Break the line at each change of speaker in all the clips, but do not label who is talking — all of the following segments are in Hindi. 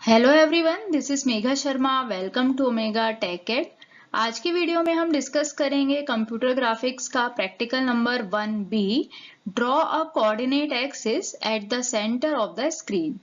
Hello everyone, this is Megha Sharma. Welcome to Omega Tech Ed. आज की वीडियो में हम डिस्कस करेंगे कंप्यूटर ग्राफिक्स का practical number 1B, draw a coordinate axis at the centre of the screen.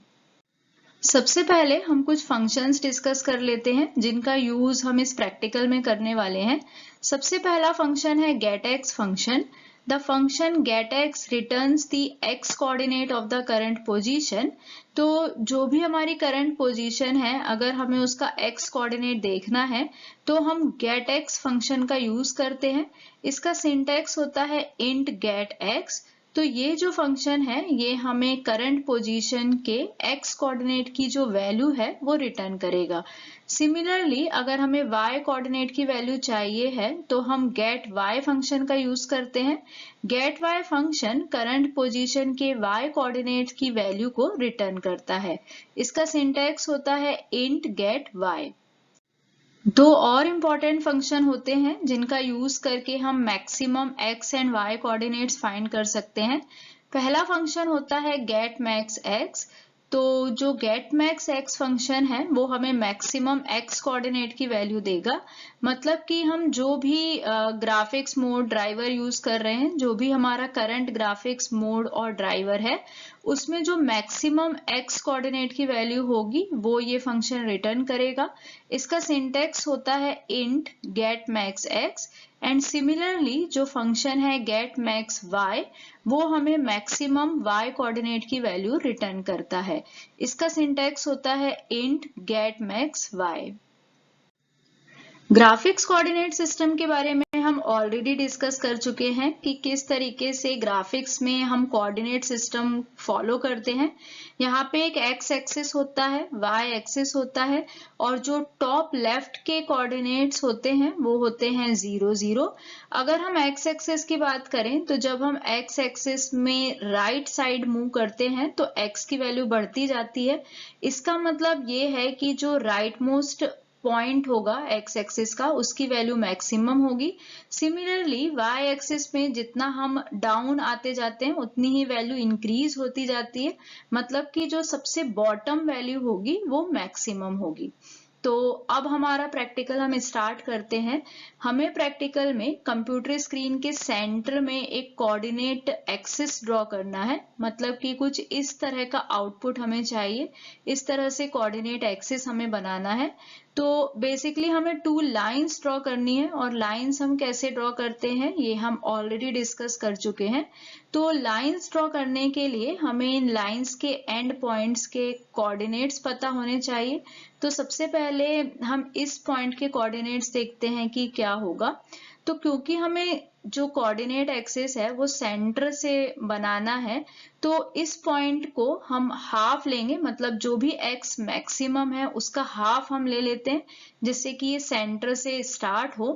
सबसे पहले हम कुछ फंक्शंस डिस्कस कर लेते हैं जिनका यूज हम इस प्रैक्टिकल में करने वाले हैं। सबसे पहला फंक्शन है getX function. The function getX returns the x coordinate of the current position. तो जो भी हमारी करंट पोजीशन है, अगर हमें उसका x कोऑर्डिनेट देखना है तो हम getX फंक्शन का यूज करते हैं। इसका सिंटैक्स होता है int getX। तो ये जो फंक्शन है ये हमें करंट पोजीशन के x कोऑर्डिनेट की जो वैल्यू है वो रिटर्न करेगा। सिमिलरली अगर हमें y कोऑर्डिनेट की वैल्यू चाहिए है तो हम गेट y फंक्शन का यूज करते हैं। Get y function current position के y कोऑर्डिनेट की वैल्यू को रिटर्न करता है। इसका सिंटैक्स होता है इंट गेट y। दो और इम्पॉर्टेंट फंक्शन होते हैं जिनका यूज करके हम maximum x and y coordinates find कर सकते हैं। पहला फंक्शन होता है गेट मैक्स x। तो जो गेट मैक्स x फंक्शन है वो हमें मैक्सिमम x कोऑर्डिनेट की वैल्यू देगा। मतलब कि हम जो भी ग्राफिक्स मोड ड्राइवर यूज कर रहे हैं, जो भी हमारा करंट ग्राफिक्स मोड और ड्राइवर है, उसमें जो मैक्सिमम x कोऑर्डिनेट की वैल्यू होगी वो ये फंक्शन रिटर्न करेगा। इसका सिंटैक्स होता है int get max x and similarly जो फंक्शन है गेट मैक्स y वो हमें मैक्सिमम y कोऑर्डिनेट की वैल्यू रिटर्न करता है। इसका सिंटैक्स होता है int get max y। Graphics coordinate system के बारे में हम ऑलरेडी डिस्कस कर चुके हैं कि किस तरीके से ग्राफिक्स में हम कोऑर्डिनेट सिस्टम फॉलो करते हैं। यहाँ पे एक एक्स एक्सिस होता है, वाई एक्सिस होता है और जो टॉप लेफ्ट के कोऑर्डिनेट्स होते हैं वो होते हैं 0 0। अगर हम एक्स एक्सिस की बात करें तो जब हम एक्स एक्सिस में राइट साइड मूव करते हैं तो एक्स की वैल्यू बढ़ती जाती है। इसका मतलब ये है कि जो राइट मोस्ट पॉइंट होगा एक्स एक्सिस का उसकी वैल्यू मैक्सिमम होगी। सिमिलरली वाई एक्सिस में जितना हम डाउन आते जाते हैं उतनी ही वैल्यू इंक्रीज होती जाती है। मतलब कि जो सबसे बॉटम वैल्यू होगी वो मैक्सिमम होगी। तो अब हमारा प्रैक्टिकल हम स्टार्ट करते हैं। हमें प्रैक्टिकल में कंप्यूटर स्क्रीन के सेंटर में एक कोऑर्डिनेट एक्सिस ड्रॉ करना है। मतलब कि कुछ इस तरह का आउटपुट हमें चाहिए। इस तरह से कोऑर्डिनेट एक्सिस हमें बनाना है। तो बेसिकली हमें टू लाइंस ड्रॉ करनी है और लाइंस हम कैसे ड्रॉ करते हैं ये हम ऑलरेडी डिस्कस कर चुके हैं। तो लाइंस ड्रॉ करने के लिए हमें इन लाइंस के एंड पॉइंट्स के कोऑर्डिनेट्स पता होने चाहिए। तो सबसे पहले हम इस पॉइंट के कोऑर्डिनेट्स देखते हैं कि क्या होगा। तो क्योंकि हमें जो कोऑर्डिनेट एक्सिस है वो सेंटर से बनाना है तो इस पॉइंट को हम हाफ लेंगे। मतलब जो भी x मैक्सिमम है उसका हाफ हम ले लेते हैं जिससे कि ये सेंटर से स्टार्ट हो।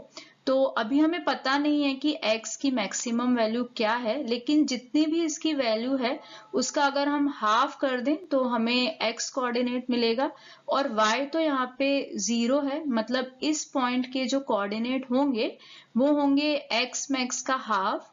तो अभी हमें पता नहीं है कि x की मैक्सिमम वैल्यू क्या है, लेकिन जितनी भी इसकी वैल्यू है उसका अगर हम हाफ कर दें तो हमें x कोऑर्डिनेट मिलेगा। और y तो यहाँ पे 0 है, मतलब इस पॉइंट के जो कोऑर्डिनेट होंगे वो होंगे x मैक्स का हाफ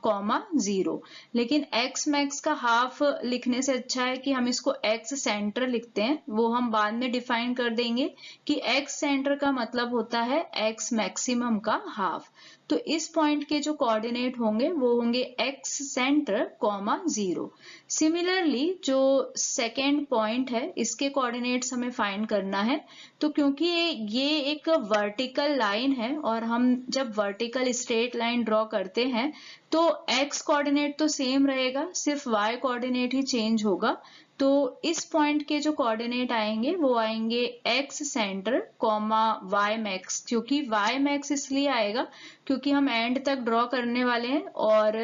कॉमा 0। लेकिन x मैक्स का हाफ लिखने से अच्छा है कि हम इसको x सेंटर लिखते हैं। वो हम बाद में डिफाइन कर देंगे कि x सेंटर का मतलब होता है x मैक्सिमम का हाफ। तो इस पॉइंट के जो कोऑर्डिनेट होंगे वो होंगे x सेंटर कॉमा 0। सिमिलरली जो सेकेंड पॉइंट है इसके कोऑर्डिनेट्स हमें फाइंड करना है। तो क्योंकि ये एक वर्टिकल लाइन है और हम जब वर्टिकल स्ट्रेट लाइन ड्रॉ करते हैं तो x कोऑर्डिनेट तो सेम रहेगा, सिर्फ y कोऑर्डिनेट ही चेंज होगा। तो इस पॉइंट के जो कोऑर्डिनेट आएंगे वो आएंगे x centre comma y max. क्योंकि y मैक्स इसलिए आएगा क्योंकि हम एंड तक ड्रॉ करने वाले हैं और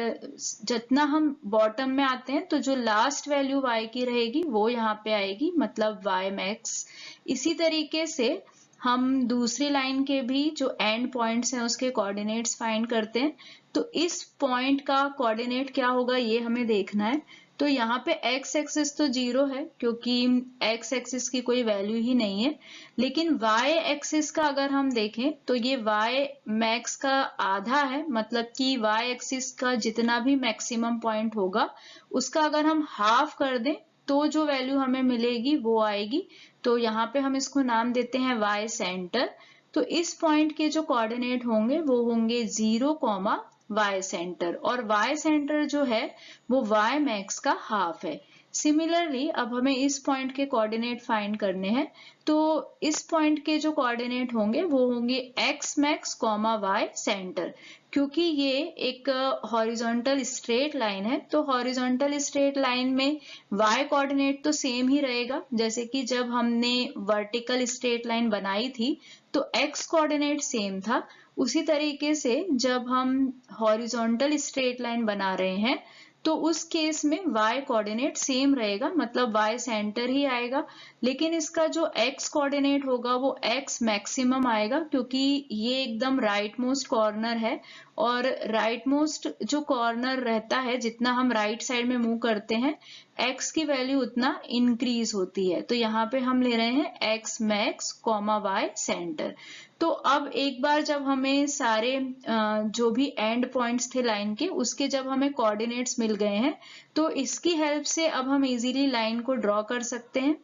जितना हम बॉटम में आते हैं तो जो लास्ट वैल्यू y की रहेगी वो यहाँ पे आएगी, मतलब y मैक्स। इसी तरीके से हम दूसरी लाइन के भी जो एंड पॉइंट्स हैं उसके कोऑर्डिनेट्स फाइंड करते हैं। तो इस पॉइंट का कोऑर्डिनेट क्या होगा ये हमें देखना है। तो यहाँ पे x एक्सिस तो 0 है क्योंकि x एक्सिस की कोई वैल्यू ही नहीं है। लेकिन y एक्सिस का अगर हम देखें तो ये y मैक्स का आधा है। मतलब कि y एक्सिस का जितना भी मैक्सिमम पॉइंट होगा उसका अगर हम हाफ कर दें तो जो वैल्यू हमें मिलेगी वो आएगी। तो यहाँ पे हम इसको नाम देते हैं y सेंटर। तो इस पॉइंट के जो कोऑर्डिनेट होंगे वो होंगे 0, y सेंटर, और y सेंटर जो है वो y मैक्स का हाफ है। सिमिलरली अब हमें इस पॉइंट के कोऑर्डिनेट फाइंड करने हैं। तो इस पॉइंट के जो कोऑर्डिनेट होंगे वो होंगे x मैक्स, y सेंटर। क्योंकि ये एक हॉरिजॉन्टल स्ट्रेट लाइन है, तो हॉरिजॉन्टल स्ट्रेट लाइन में y कोऑर्डिनेट तो सेम ही रहेगा। जैसे कि जब हमने वर्टिकल स्ट्रेट लाइन बनाई थी तो x कोऑर्डिनेट सेम था। उसी तरीके से जब हम हॉरिजॉन्टल स्ट्रेट लाइन बना रहे हैं तो उस केस में y कोऑर्डिनेट सेम रहेगा, मतलब y सेंटर ही आएगा। लेकिन इसका जो x कोऑर्डिनेट होगा वो x मैक्सिमम आएगा, क्योंकि ये एकदम राइट मोस्ट कॉर्नर है, और राइट मोस्ट जो कॉर्नर रहता है, जितना हम राइट साइड में मूव करते हैं x की वैल्यू उतना इंक्रीज होती है। तो यहाँ पे हम ले रहे हैं x मैक्स, y सेंटर। तो अब एक बार जब हमें सारे जो भी एंड पॉइंट्स थे लाइन के, उसके जब हमें कोऑर्डिनेट्स मिल गए हैं तो इसकी हेल्प से अब हम इजीली लाइन को ड्रॉ कर सकते हैं।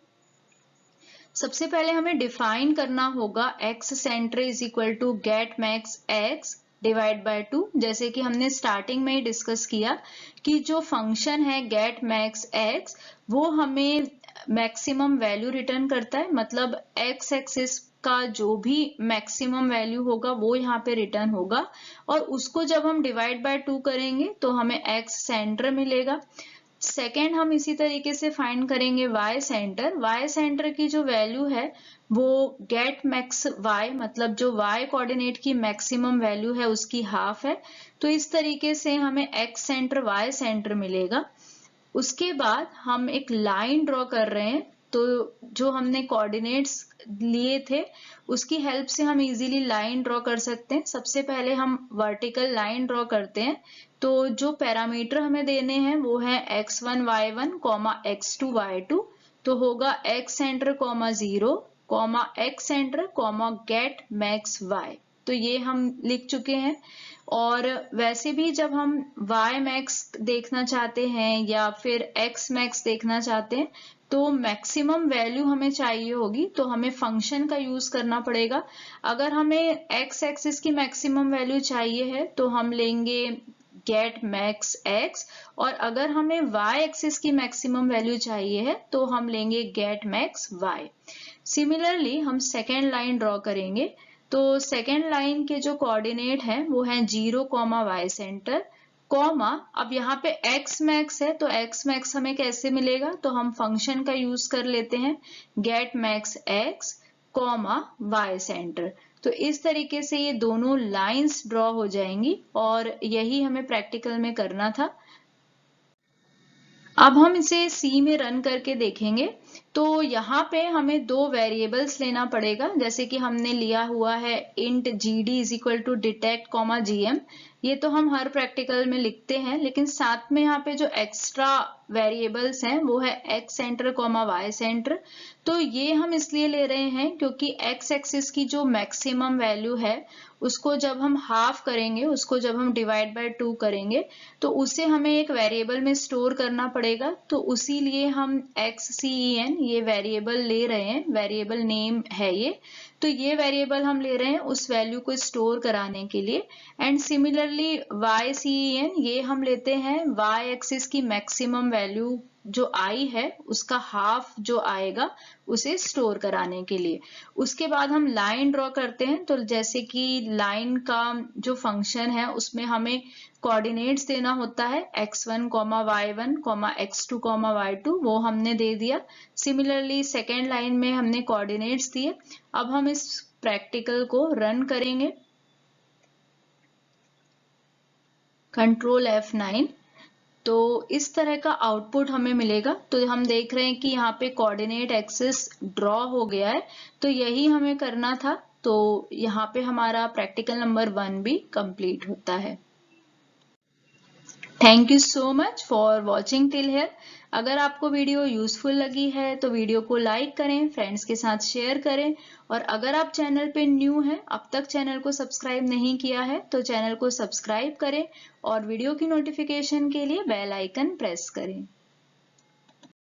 सबसे पहले हमें डिफाइन करना होगा x centre is equal to get max x divide by 2। जैसे कि हमने स्टार्टिंग में ही डिस्कस किया कि जो फंक्शन है गेट मैक्स x वो हमें मैक्सिमम वैल्यू रिटर्न करता है, मतलब x एक्सिस का जो भी मैक्सिमम वैल्यू होगा वो यहाँ पे रिटर्न होगा, और उसको जब हम डिवाइड बाय 2 करेंगे तो हमें x सेंटर मिलेगा। सेकेंड हम इसी तरीके से फाइंड करेंगे y सेंटर। y सेंटर की जो वैल्यू है वो गेट मैक्स y, मतलब जो y कोऑर्डिनेट की मैक्सिमम वैल्यू है उसकी हाफ है। तो इस तरीके से हमें x सेंटर y सेंटर मिलेगा। उसके बाद हम एक लाइन ड्रॉ कर रहे हैं, तो जो हमने कोऑर्डिनेट्स लिए थे उसकी हेल्प से हम इजीली लाइन ड्रॉ कर सकते हैं। सबसे पहले हम वर्टिकल लाइन ड्रॉ करते हैं। तो जो पैरामीटर हमें देने हैं वो है x1 y1 x2 y2। तो होगा x centre 0, x centre get max y। तो ये हम लिख चुके हैं। और वैसे भी जब हम y मैक्स देखना चाहते हैं या फिर x मैक्स देखना चाहते हैं तो मैक्सिमम वैल्यू हमें चाहिए होगी, तो हमें फंक्शन का यूज करना पड़ेगा। अगर हमें x एक्सिस की मैक्सिमम वैल्यू चाहिए है तो हम लेंगे गेट मैक्स x, और अगर हमें y एक्सिस की मैक्सिमम वैल्यू चाहिए है तो हम लेंगे गेट मैक्स y। सिमिलरली हम सेकेंड लाइन ड्रॉ करेंगे। तो सेकेंड लाइन के जो कोऑर्डिनेट है वो है 0, y सेंटर, अब यहाँ पे x मैक्स है, तो x मैक्स हमें कैसे मिलेगा, तो हम फंक्शन का यूज कर लेते हैं get max x, y centre. तो इस तरीके से ये दोनों लाइंस ड्रॉ हो जाएंगी, और यही हमें प्रैक्टिकल में करना था। अब हम इसे C में रन करके देखेंगे। तो यहाँ पे हमें दो वेरिएबल्स लेना पड़ेगा, जैसे कि हमने लिया हुआ है int gd is equal to detect gm। ये तो हम हर प्रैक्टिकल में लिखते हैं, लेकिन साथ में यहाँ पे जो एक्स्ट्रा वेरिएबल्स हैं वो है x सेंटर y सेंटर। तो ये हम इसलिए ले रहे हैं क्योंकि x एक्सिस की जो मैक्सिमम वैल्यू है उसको जब हम हाफ करेंगे, उसको जब हम डिवाइड बाय 2 करेंगे तो उसे हमें एक वेरिएबल में स्टोर करना पड़ेगा। तो उसी लिए हम xcen ये वेरिएबल ले रहे हैं, वेरिएबल नेम है ये। तो ये वेरिएबल हम ले रहे हैं उस वैल्यू को स्टोर कराने के लिए। एंड सिमिलरली ycen ये हम लेते हैं y एक्सिस की मैक्सिमम वैल्यू जो आई है उसका हाफ जो आएगा उसे स्टोर कराने के लिए। उसके बाद हम लाइन ड्रॉ करते हैं। तो जैसे कि लाइन का जो फंक्शन है उसमें हमें कोऑर्डिनेट्स देना होता है x1 y1 x2 y2, वो हमने दे दिया। सिमिलरली सेकेंड लाइन में हमने कोऑर्डिनेट्स दिए। अब हम इस प्रैक्टिकल को रन करेंगे, कंट्रोल F9। तो इस तरह का आउटपुट हमें मिलेगा। तो हम देख रहे हैं कि यहाँ पे कोऑर्डिनेट एक्सिस ड्रॉ हो गया है, तो यही हमें करना था। तो यहाँ पे हमारा प्रैक्टिकल नंबर 1 भी कंप्लीट होता है। Thank you so much for watching till here. अगर आपको वीडियो यूजफुल लगी है तो वीडियो को लाइक करें, फ्रेंड्स के साथ शेयर करें, और अगर आप चैनल पे न्यू हैं, अब तक चैनल को सब्सक्राइब नहीं किया है तो चैनल को सब्सक्राइब करें और वीडियो की नोटिफिकेशन के लिए बेल आइकन प्रेस करें।